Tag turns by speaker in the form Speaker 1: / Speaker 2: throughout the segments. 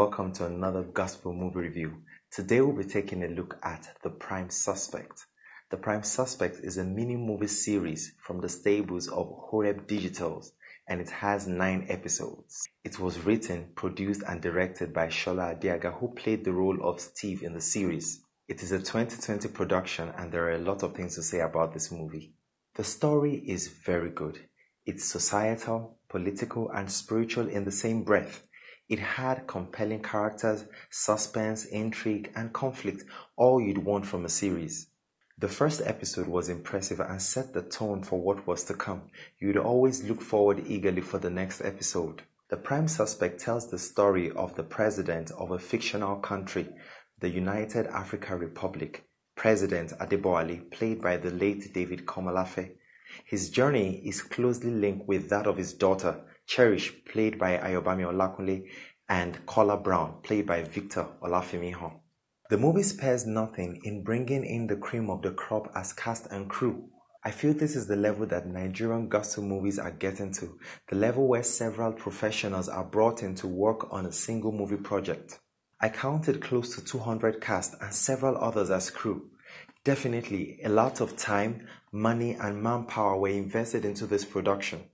Speaker 1: welcome to another gospel movie review. Today we'll be taking a look at The Prime Suspect. The Prime Suspect is a mini movie series from the stables of Horeb Digitals, and it has 9 episodes. It was written, produced and directed by Sola Adeaga, who played the role of Steve in the series. It is a 2020 production and there are a lot of things to say about this movie. The story is very good. It's societal, political and spiritual in the same breath. It had compelling characters, suspense, intrigue, and conflict, all you'd want from a series. The first episode was impressive and set the tone for what was to come. You'd always look forward eagerly for the next episode. The Prime Suspect tells the story of the president of a fictional country, the United African Republic, President Adeaga, played by the late David Komolafe. His journey is closely linked with that of his daughter, Cherish, played by Ayobami Olakunle, and Kola Brown, played by Victor Olafimiho. The movie spares nothing in bringing in the cream of the crop as cast and crew. I feel this is the level that Nigerian gospel movies are getting to, the level where several professionals are brought in to work on a single movie project. I counted close to 200 cast and several others as crew. Definitely, a lot of time, money and manpower were invested into this production.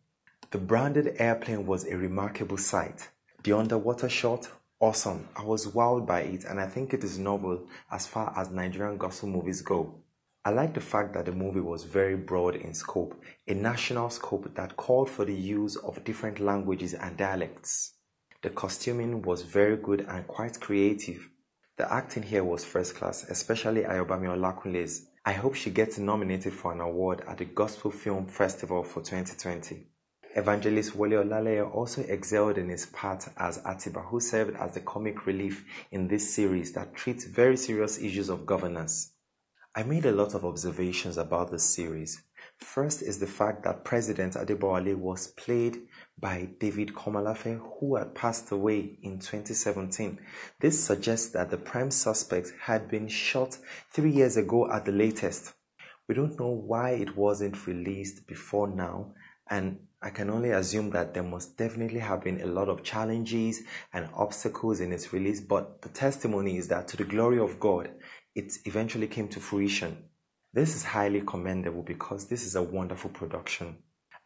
Speaker 1: The branded airplane was a remarkable sight. The underwater shot, awesome. I was wowed by it and I think it is novel as far as Nigerian gospel movies go. I like the fact that the movie was very broad in scope, a national scope that called for the use of different languages and dialects. The costuming was very good and quite creative. The acting here was first class, especially Ayobami Olakunle's. I hope she gets nominated for an award at the Gospel Film Festival for 2020. Evangelist Wole Olaleye also excelled in his part as Atiba, who served as the comic relief in this series that treats very serious issues of governance. I made a lot of observations about this series. First is the fact that President Adeaga was played by David Komolafe, who had passed away in 2017. This suggests that The Prime Suspect had been shot 3 years ago at the latest. We don't know why it wasn't released before now, and I can only assume that there must definitely have been a lot of challenges and obstacles in its release, but the testimony is that to the glory of God, it eventually came to fruition. This is highly commendable because this is a wonderful production.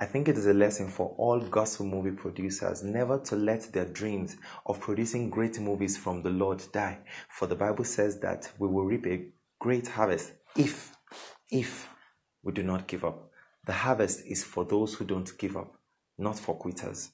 Speaker 1: I think it is a lesson for all gospel movie producers never to let their dreams of producing great movies from the Lord die, for the Bible says that we will reap a great harvest if we do not give up. The harvest is for those who don't give up, not for quitters.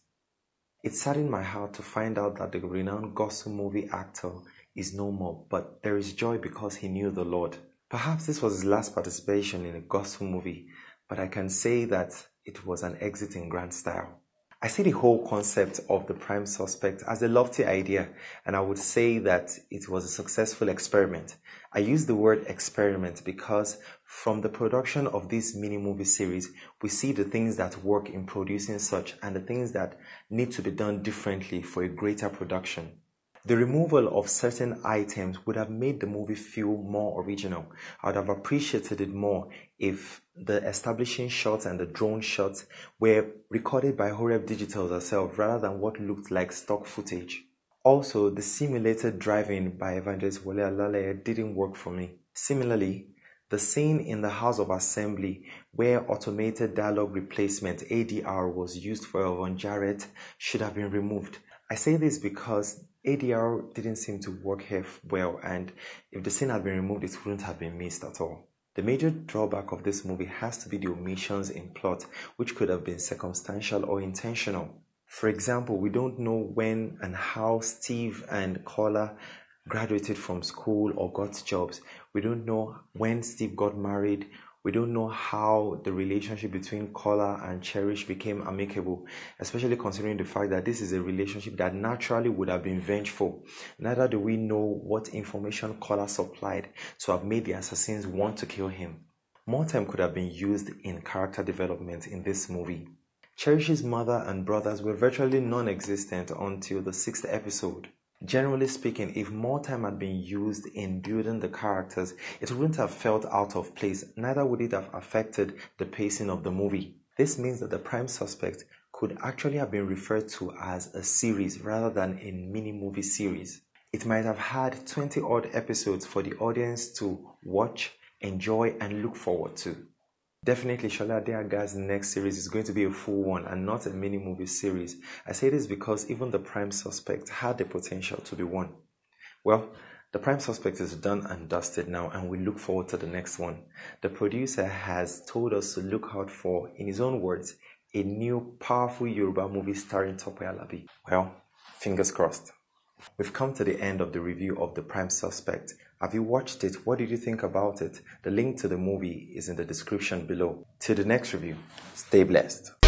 Speaker 1: It saddened my heart to find out that the renowned gospel movie actor is no more, but there is joy because he knew the Lord. Perhaps this was his last participation in a gospel movie, but I can say that it was an exit in grand style. I see the whole concept of The Prime Suspect as a lofty idea, and I would say that it was a successful experiment. I use the word experiment because from the production of this mini movie series, we see the things that work in producing such and the things that need to be done differently for a greater production. The removal of certain items would have made the movie feel more original. I would have appreciated it more if the establishing shots and the drone shots were recorded by Horeb Digitals herself rather than what looked like stock footage. Also, the simulated driving by Evangelist Wole Olaleye didn't work for me. Similarly, the scene in the House of Assembly where automated dialogue replacement ADR was used for Elvon Jarrett should have been removed. I say this because ADR didn't seem to work here well, and if the scene had been removed, it wouldn't have been missed at all. The major drawback of this movie has to be the omissions in plot, which could have been circumstantial or intentional. For example, we don't know when and how Steve and Kola graduated from school or got jobs. We don't know when Steve got married. We don't know how the relationship between Kola and Cherish became amicable, especially considering the fact that this is a relationship that naturally would have been vengeful. Neither do we know what information Kola supplied to have made the assassins want to kill him. More time could have been used in character development in this movie. Cherish's mother and brothers were virtually non-existent until the 6th episode. Generally speaking, if more time had been used in building the characters, it wouldn't have felt out of place, neither would it have affected the pacing of the movie. This means that The Prime Suspect could actually have been referred to as a series rather than a mini-movie series. It might have had 20 odd episodes for the audience to watch, enjoy, and look forward to. Definitely, Sola Adeaga's next series is going to be a full one and not a mini-movie series. I say this because even The Prime Suspect had the potential to be one. Well, The Prime Suspect is done and dusted now, and we look forward to the next one. The producer has told us to look out for, in his own words, a new powerful Yoruba movie starring Tope Alabi. Well, fingers crossed. We've come to the end of the review of The Prime Suspect. Have you watched it? What did you think about it? The link to the movie is in the description below. Till the next review, stay blessed.